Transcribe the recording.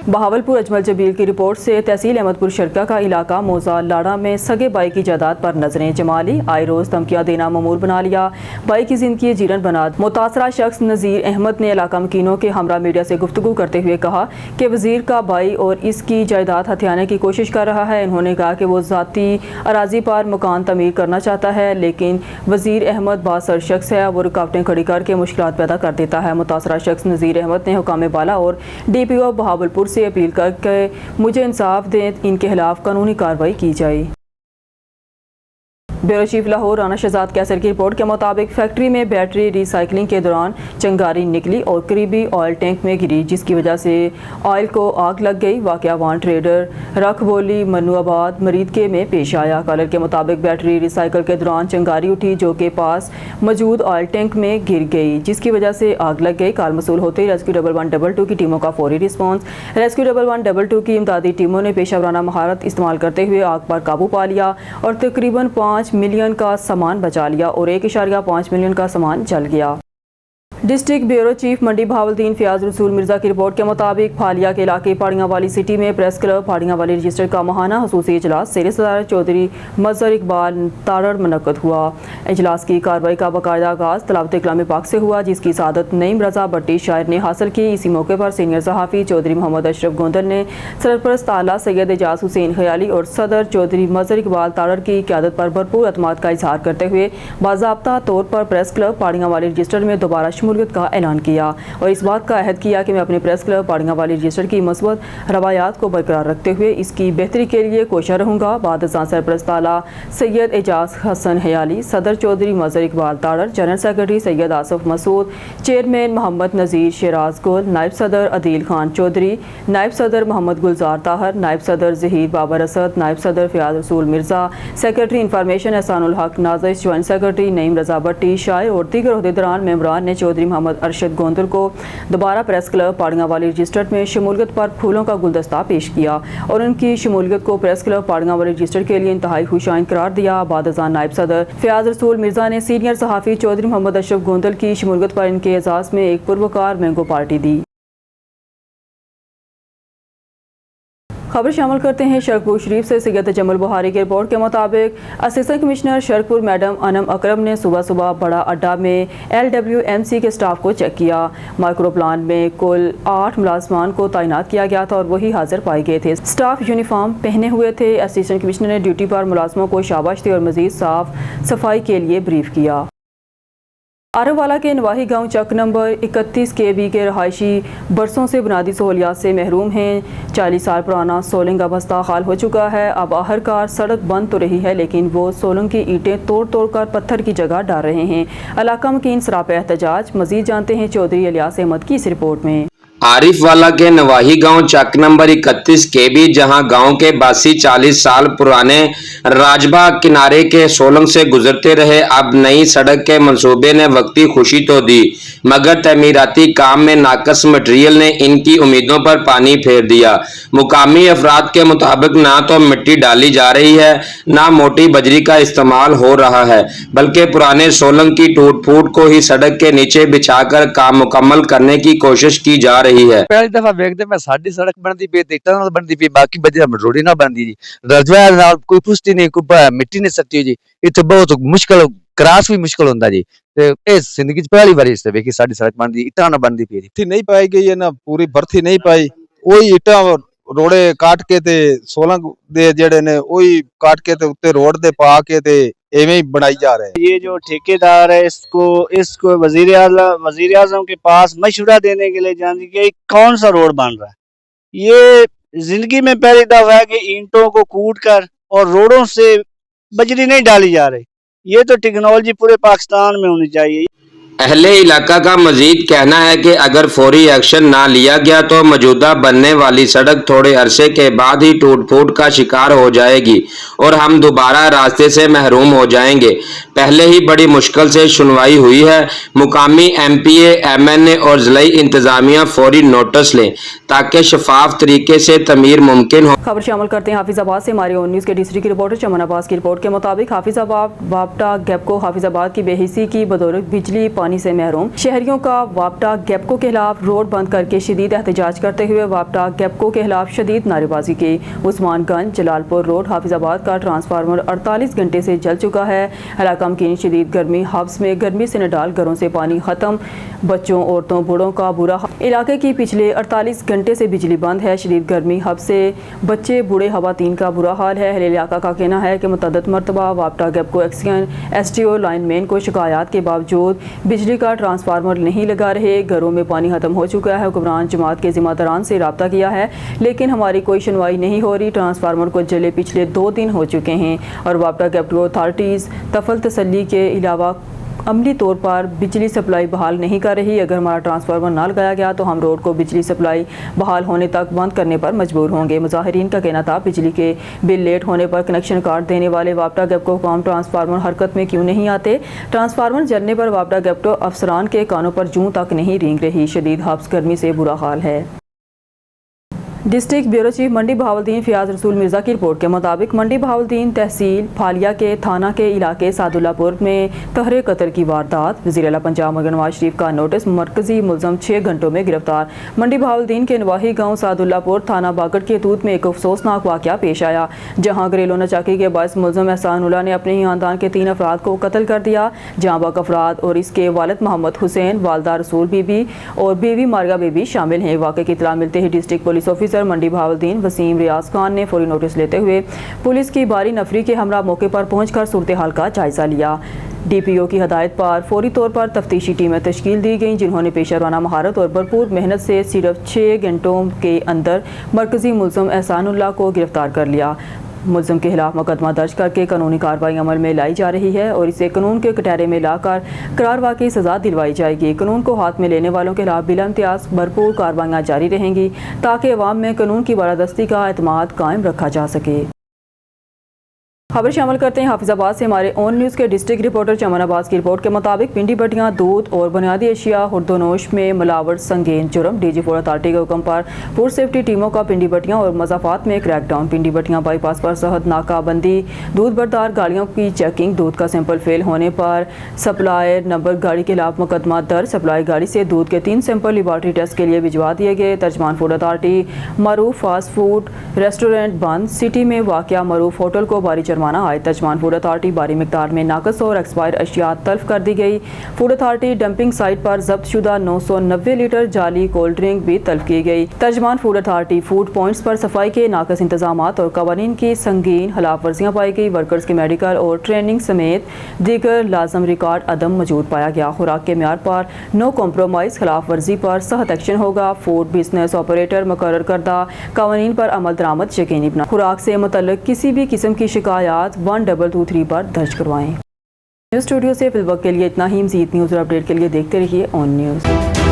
Bahawalpur Ajmal Zabeel की report से तहसील अहमदपुर शरका का इलाका मौजा लाड़ा में सगे भाई की जायदाद पर नजरें जमाली, आए रोज धमकियां देना मामूल बना लिया, भाई की जिंदगी जीरन बना। मुतासरा शख्स नज़ीर अहमद ने इलाका मकीनों के हमरा मीडिया से गुफ्तगू करते हुए कहा कि वजीर का भाई और इसकी जायदाद हथियाने की कोशिश कर रहा है। उन्होंने कहा कि वो ज़ाती अराजी पर मकान तमीर करना चाहता है, लेकिन वजीर अहमद बासर शख्स है, वो रुकावटें खड़ी करके मुश्किलात पैदा कर देता है। मुतासरा शख्स नज़ीर अहमद ने हुकाम बाला और DPO बहावलपुर से अपील करके मुझे इंसाफ दें, इनके खिलाफ कानूनी कार्रवाई की जाए। ब्यूरो चीफ लाहौर राना शहजाद कैसर की रिपोर्ट के मुताबिक फैक्ट्री में बैटरी रिसाइकलिंग के दौरान चिंगारी निकली और करीबी ऑयल टैंक में गिरी, जिसकी वजह से ऑयल को आग लग गई। वाकया वान ट्रेडर रखबोली मनुआबाद मरीदके में पेश आया। कॉलर के मुताबिक बैटरी रिसाइकल के दौरान चिंगारी उठी जो के पास मौजूद ऑयल टैंक में गिर गई, जिसकी वजह से आग लग गई। कॉल मसूल होते ही रेस्क्यू 1122 की टीमों का फौरी रिस्पॉन्स। रेस्क्यू 1122 की इमदादी टीमों ने पेशा वराना महारत इस्तेमाल करते हुए आग पर काबू पा लिया और तकरीबन 5 मिलियन का सामान बचा लिया और 1.5 मिलियन का सामान जल गया। डिस्ट्रिक्ट ब्यूरो चीफ मंडी बहावलदीन फयाज रसूल मिर्जा की रिपोर्ट के मुताबिक फालिया के इलाके पाड़ियाँ वाली सिटी में प्रेस क्लब पाड़ियाँ वाली रजिस्टर का माहाना खसूसी इजलास सेर सदारत चौधरी मजहर इकबाल तारड़ मुनक्कद हुआ। इजलास की कार्रवाई का बाकायदा आगाज़ तलावत कलाम पाक से हुआ, जिसकी सादत नईम रजा भट्टी शायर ने हासिल की। इसी मौके पर सीनियर सहाफ़ी चौधरी मोहम्मद अशरफ गोंदल ने सरपरस्त आला सैयद एजाज हुसैन खयाली और सदर चौधरी मजहर इकबाल तारड़ की क़यादत पर भरपूर अतमाद का इजहार करते हुए बाज़ाब्ता तौर पर प्रेस क्लब पाड़ियाँ वाली रजिस्टर में दोबारा शमूलियत का ऐलान किया और इस बात का अहद किया कि मैं अपने प्रेस क्लब पाड़ियाँ वाली रजिस्टर की मस्बत रवायात को बरकरार रखते हुए इसकी बेहतरी के लिए कोशिश रहूँगा। बाद सरपरस्त आला सैयद एजाज हसन हयाली, सदर Chaudhry Mazhar Iqbal Tarar, general secretary Syed Asif Masood, chairman Mohammad Nazir Sharaz Gul, नायब सदर अदील खान चौधरी, नायब सदर मोहम्मद गुलजार ताहर, नायब सदर जहीर बाबर असद, नायब सदर फयाज रसूल मिर्जा, सेक्रेटरी इंफॉर्मेशन एहसानुल हक नाजिश, ज्वाइंट सेक्रेटरी नईम रजा भट्टी शायर और दीगर अहदेदारान मेंबरान ने चौधरी मोहम्मद अरशद गोंदल को दोबारा प्रेस क्लब पाड़ियाँ वाली रजिस्टर में शमूलियत पर फूलों का गुलदस्ता पेश किया और उनकी शमूलियत को प्रेस क्लब पाड़ियाँ वाली रजिस्टर के लिए इंतहाई खुशाइन करार दिया। बाद अज़ान नायब सदर फयाज रसूल मिर्जा ने सीनियर सहाफ़ी चौधरी मोहम्मद अशरफ गोंदल की शमूलियत पर इनके एजाज़ में एक पुरवकार मैंगो पार्टी दी। खबर शामिल करते हैं शरकपुर शरीफ से। सैयद जमल बुहारी की रिपोर्ट के मुताबिक assistant commissioner Sharaqpur madam Anam Akram ने सुबह सुबह बड़ा अड्डा में LWMC के स्टाफ को चेक किया। माइक्रो प्लान में कुल 8 मुलाजमान को तैनात किया गया था और वही हाजिर पाए गए थे। स्टाफ यूनिफॉर्म पहने हुए थे। असिस्टेंट कमिश्नर ने ड्यूटी पर मुलाजमों को शाबाश दी और मजीद साफ सफाई के लिए ब्रीफ किया। आरवाला के नवाही गांव चक नंबर 31 KB के रहायशी बरसों से बुनियादी सहूलियात से महरूम हैं। 40 साल पुराना सोलंग अब हस्ताहाल हो चुका है। अब आखिरकार सड़क बन तो रही है, लेकिन वो सोलंग की ईंटें तोड़ तोड़ कर पत्थर की जगह डाल रहे हैं। इलाका मकीन सरापे एहतजाज। मजीद जानते हैं चौधरी इलियास अहमद की इस रिपोर्ट में। आरिफ वाला के नवाही गांव चक नंबर 31 KB, जहां गांव के बासी 40 साल पुराने राजबा किनारे के सोलंग से गुजरते रहे, अब नई सड़क के मंसूबे ने वक्ती खुशी तो दी, मगर तमीराती काम में नाकस मटेरियल ने इनकी उम्मीदों पर पानी फेर दिया। मुकामी अफराद के मुताबिक ना तो मिट्टी डाली जा रही है, ना मोटी बजरी का इस्तेमाल हो रहा है, बल्कि पुराने सोलंग की टूट फूट को ही सड़क के नीचे बिछाकर काम मुकम्मल करने की कोशिश की जा रही है। पहली दफा देखते मैं साडी सड़क बनती पई ते टनल बनती पई, बाकी बजरा रोडी ना बनती जी। रजवा नाल कोई पुष्टि नहीं, कोई मिट्टी नहीं सट्टी जी। इत्थे बहुत मुश्किल क्रॉस भी मुश्किल होंदा जी। ते इस जिंदगी च पहली बार इस वेखी साडी सड़क बनदी, इटा ना बनदी पई जी। नहीं पाई गई है ना, पूरी भर्ती नहीं पाई। ओही इटा रोड़े काट के ते सोलंग दे जेड़े ने ओही काट के ते उत्ते रोड दे पा के ते एवं ही बनाई जा रहे हैं। ये जो ठेकेदार है इसको वजीर आजम के पास मशवरा देने के लिए जाने कि कौन सा रोड बन रहा है। ये जिंदगी में पहली दफा है कि ईंटों को कूट कर और रोडों से बजरी नहीं डाली जा रही। ये तो टेक्नोलॉजी पूरे पाकिस्तान में होनी चाहिए। अहले इलाका का मजीद कहना है कि अगर फौरी एक्शन ना लिया गया तो मौजूदा बनने वाली सड़क थोड़े अरसे के बाद ही टूट फूट का शिकार हो जाएगी और हम दोबारा रास्ते से महरूम हो जाएंगे। पहले ही बड़ी मुश्किल से सुनवाई हुई है। मुकामी MPA, MNA और जिलाई इंतजामिया फौरी नोटिस लें ताकि शफाफ तरीके से तमीर मुमकिन हो। खबर शामिल करते हैं हाफिजाबाद से। हमारे ON न्यूज़ के डिस्ट्रिक्ट की रिपोर्टर चमन अब्बास की रिपोर्ट के मुताबिक हाफिजाबाद वापटा गैप को हाफिजाबाद की बेहिसी की बदौलत बिजली پانی سے محروم شہریوں کا وابٹا گیپکو کے خلاف روڈ بند کر کے شدید احتجاج کرتے ہوئے وابٹا گیپکو کے خلاف شدید نعرے بازی کی۔ عثمان گنج جلال پور روڈ حافظ آباد کا ٹرانسفارمر 48 گھنٹے سے جل چکا ہے۔ علاقہ کی شدید گرمی حبس میں گرمی سے نڈال گھروں سے پانی ختم، بچوں عورتوں بوڑھوں کا برا حال۔ علاقے کی پچھلے 48 گھنٹے سے بجلی بند ہے۔ شدید گرمی حبس سے بچے بوڑھے خواتین کا برا حال ہے۔ اہل علاقہ کا کہنا ہے کہ متعدد مرتبہ وابٹا گیپکو XEN S T O line مین کو شکایات کے باوجود بجلی کا ٹرانسفارمر نہیں لگا رہے۔ گھروں میں پانی ختم ہو چکا ہے۔ حکمران جماعت کے ذمہ داران سے رابطہ کیا ہے لیکن ہماری کوئی سنوائی نہیں ہو رہی۔ ٹرانسفارمر کو جلے پچھلے 2 دن ہو چکے ہیں اور وابٹا گیپکو اتھارٹیز تفل تسلی کے علاوہ عملی طور پر بجلی سپلائی بحال نہیں کر رہی۔ اگر ہمارا ٹرانسفارمر نہ لگایا گیا تو ہم روڈ کو بجلی سپلائی بحال ہونے تک بند کرنے پر مجبور ہوں گے۔ مظاہرین کا کہنا تھا بجلی کے بل لیٹ ہونے پر کنیکشن کاٹ دینے والے وابٹا گیپکو حکام ٹرانسفارمر حرکت میں کیوں نہیں آتے۔ ٹرانسفارمر جلنے پر وابٹا گیپکو افسران کے کانوں پر جوں تک نہیں رینگ رہی۔ شدید حبس گرمی سے برا حال ہے۔ ڈسٹرکٹ بیورو چیف منڈی بہاولدین فیاض رسول مرزا کی رپورٹ کے مطابق منڈی بہاولدین تحصیل پھالیا کے تھانہ کے علاقے سعد اللہ پور میں طاہر قتل کی واردات۔ وزیر اعلیٰ پنجاب مرگن نواز شریف کا نوٹس، مرکزی ملزم 6 گھنٹوں میں گرفتار۔ منڈی بہاولدین کے نواحی گاؤں سعد اللہ پور تھانہ باگڑ کی حدود میں ایک افسوسناک واقعہ پیش آیا جہاں گھریلو ناچاکی کے باعث ملزم احسان اللہ نے اپنے ہی خاندان کے 3 افراد کو قتل کر دیا۔ جہاں باق افراد اور اس کے والد محمد حسین، والدہ رسول بی بی اور بیوی مارگا بی بی شامل ہیں۔ واقعے کی اطلاع ملتے ہی ڈسٹرکٹ پولیس آفیسر منڈی بہاولدین وسیم ریاض خان نے فوری نوٹس لیتے ہوئے پولیس کی باری نفری کے ہمراہ موقع پر پہنچ کر صورتحال کا جائزہ لیا۔ ڈی پی او کی ہدایت پر فوری طور پر تفتیشی ٹیمیں تشکیل دی گئیں جنہوں نے پیشہ ورانہ مہارت اور بھرپور محنت سے صرف 6 گھنٹوں کے اندر مرکزی ملزم احسان اللہ کو گرفتار کر لیا۔ ملزم کے خلاف مقدمہ درج کر کے قانونی کارروائی عمل میں لائی جا رہی ہے اور اسے قانون کے کٹہرے میں لا کر قرار واقعی سزا دلوائی جائے گی۔ قانون کو ہاتھ میں لینے والوں کے خلاف بلا امتیاز بھرپور کارروائیاں جاری رہیں گی تاکہ عوام میں قانون کی بالادستی کا اعتماد قائم رکھا جا سکے۔ خبر شامل کرتے ہیں حافظ آباد سے ہمارے اون نیوز کے ڈسٹرکٹ رپورٹر چمن عباس کی رپورٹ کے مطابق پنڈی بٹیاں دودھ اور بنیادی اشیاء خوردونوش میں ملاوٹ سنگین جرم۔ ڈی جی فوڈ اتھارٹی کے حکم پر فوڈ سیفٹی ٹیموں کا پنڈی بٹیاں اور مضافات میں کریک ڈاؤن۔ پنڈی بٹیاں بائی پاس پر سرحد ناکہ بندی، دودھ بردار گاڑیوں کی چیکنگ، دودھ کا سیمپل فیل ہونے پر سپلائر نمبر گاڑی کے خلاف مقدمہ درج۔ سپلائی گاڑی سے دودھ کے 3 سیمپل لیبارٹری ٹیسٹ کے لیے بھجوا دیے گئے۔ ترجمان فوڈ اتھارٹی معروف فاسٹ فوڈ ریسٹورنٹ بند۔ سٹی میں واقع معروف ہوٹل کو بھاری جرمانہ عائد۔ ترجمان فوڈ اتھارٹی بھاری مقدار میں ناقص اور ایکسپائر اشیاء تلف کر دی گئی۔ فوڈ اتھارٹی ڈمپنگ سائٹ پر ضبط شدہ 990 لیٹر جعلی کولڈ ڈرنک بھی تلف کی گئی۔ ترجمان فوڈ اتھارٹی فوڈ پوائنٹس پر صفائی کے ناقص انتظامات اور قوانین کی سنگین خلاف ورزیاں پائی گئی۔ ورکرز کے میڈیکل اور ٹریننگ سمیت دیگر لازم ریکارڈ عدم موجود پایا گیا۔ خوراک کے معیار پر نو کمپرومائز، خلاف ورزی پر سخت ایکشن ہوگا۔ فوڈ بزنس آپریٹر مقرر کردہ قوانین پر عمل درآمد یقینی بنا۔ خوراک سے متعلق کسی بھی قسم کی شکایات 1223 پر درج کروائیں۔ نیوز اسٹوڈیو سے فی الوقت کے لیے اتنا ہی۔ مزید نیوز اور اپڈیٹ کے لیے دیکھتے رہیے اون نیوز۔